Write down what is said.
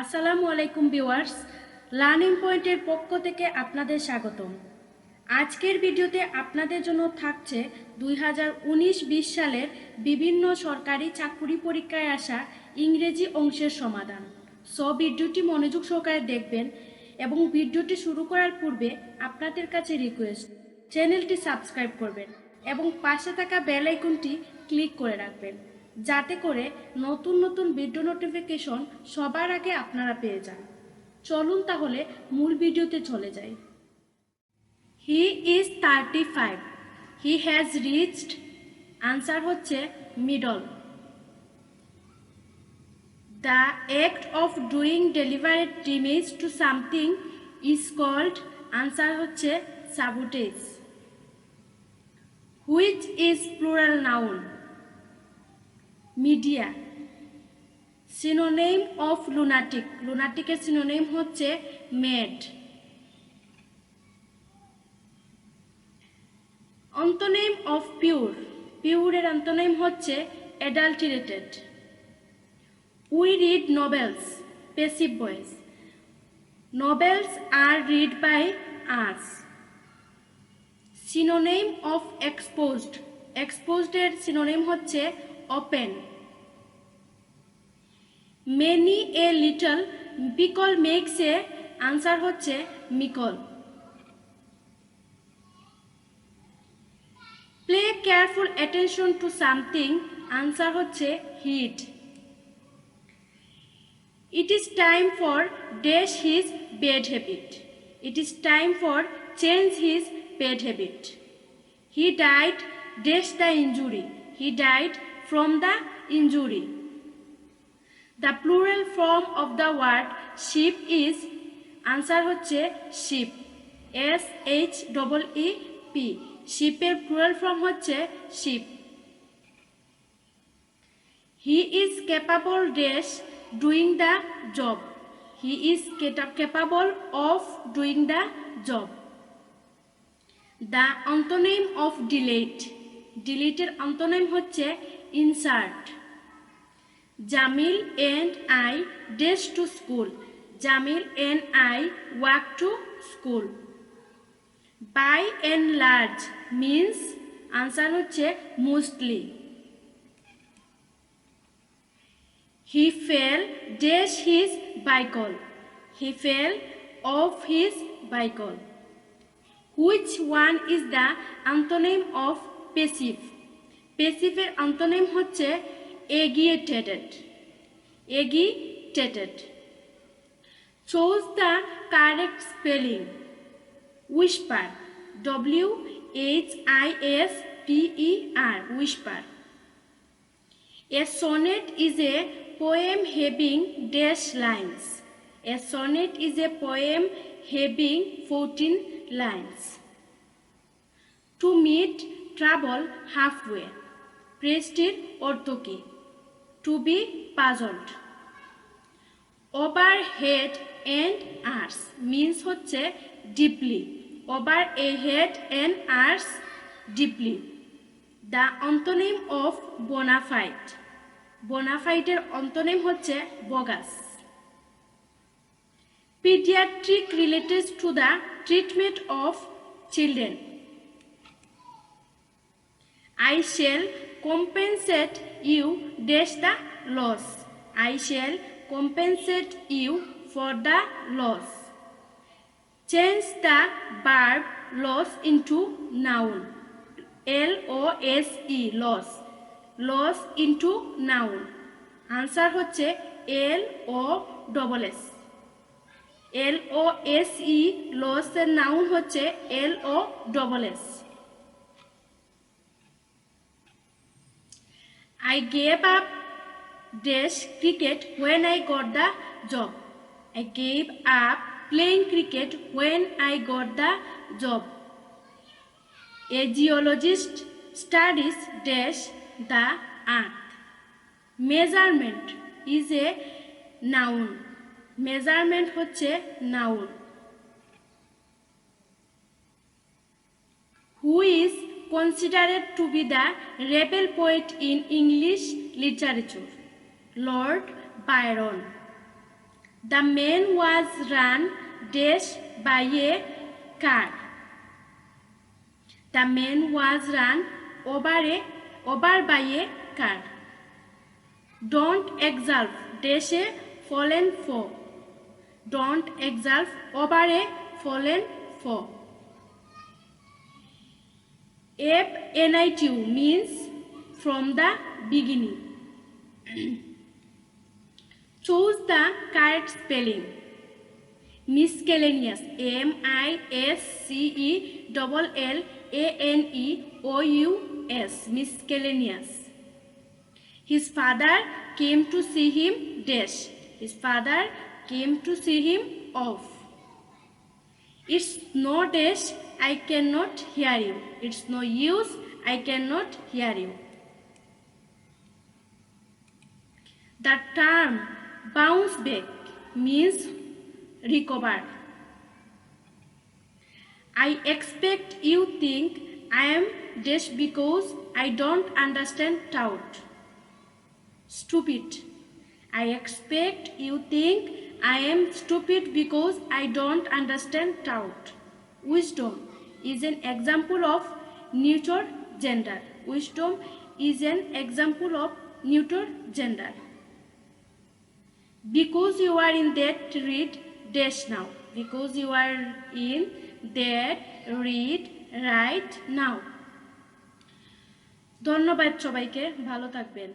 আসসালামু আলাইকুম viewers, learning পয়েন্টের পক্ষ থেকে আপনাদের স্বাগতম। আজকের ভিডিওতে আপনাদের জন্য থাকছে 2019-20 সালের বিভিন্ন সরকারি চাকরি পরীক্ষায় আসা ইংরেজি অংশের সমাধান। ভিডিওটি মনোযোগ সহকারে দেখবেন এবং ভিডিওটি শুরু করার পূর্বে আপনাদের কাছে রিকোয়েস্ট, চ্যানেলটি সাবস্ক্রাইব করবেন এবং পাশে থাকা বেল আইকনটি ক্লিক করে রাখবেন, যাতে করে নতুন নতুন ভিডিও নোটিফিকেশন সবার আগে আপনারা পেয়ে যান। চলুন তাহলে মূল ভিডিওতে চলে যাই। He is 35. He has reached, answer হচ্ছে middle. The act of doing deliberate damage to something is called, answer হচ্ছে sabotage. Which is plural noun? Media. Synonym of lunatic, লুনাটিকের সিনোনিম হচ্ছে মেড। অন্তোনিম অফ পিওর, পিওরের antonym হচ্ছে adulterated. We read novels, passive voice. Novels are read by us. Synonym of exposed, এক্সপোজডের synonym হচ্ছে open. Many a little pickle makes a, answer হচ্ছে mickle. Play careful attention to something, answer হচ্ছে heed. It is time for dash his bad habit, it is time for change his bad habit. He died dash the injury, he died from the injury. The plural form of the word sheep is, answer হচ্ছে sheep, SHEEP, sheepের plural form হচ্ছে sheep. He is capable dash doing the job, he is capable of doing the job. The antonym of delete, deleteর antonym হচ্ছে insert. Jamil and I dash to school, Jamil and I walk to school. By and large means, answer হচ্ছে mostly. He fell dash his bicycle, he fell off his bicycle. Which one is the antonym of passive? Passive এর antonym হচ্ছে agitated, agitated. Choose the correct spelling. Whisper, WHISPER, whisper. A sonnet is a poem having dash lines, a sonnet is a poem having 14 lines. To meet trouble halfway, প্রেসটির অর্থ কি? To be puzzled. Over head and earth means হচ্ছে deeply, over a head and earth deeply. The antonym of bona fide, bona fide এর antonym হচ্ছে bogus. Pediatric relates to the treatment of children. I shall compensate you dash the loss, I shall compensate you for the loss. Change the verb loss into noun, LOSE, loss, loss into noun, answer হচ্ছে LOSS, LOSE, loss এর noun হচ্ছে LOSS. I gave up dash cricket when I got the job, I gave up playing cricket when I got the job. A geologist studies dash the earth. Measurement is a noun, measurement হচ্ছে noun. Who is considered to be the rebel poet in English literature? Lord Byron. The man was run dash by a car. The man was run over by a car. Don't exult dash a fallen foe. Don't exult over a fallen foe. FNITU means from the beginning. Choose the correct spelling. Miscellaneous. MISCELLANEOUS. Miscellaneous. His father came to see him dash. His father came to see him off. It's no dash, I cannot hear you. It's no use, I cannot hear you. The term bounce back means recover. I expect you think I am dash because I don't understand tout. Stupid. I expect you think I am stupid because I don't understand tout. Wisdom is an example of neuter gender. Wisdom is an example of neuter gender. Because you are in that, read dash now. Because you are in that, read right now. ধন্যবাদ সবাইকে, ভালো থাকবেন।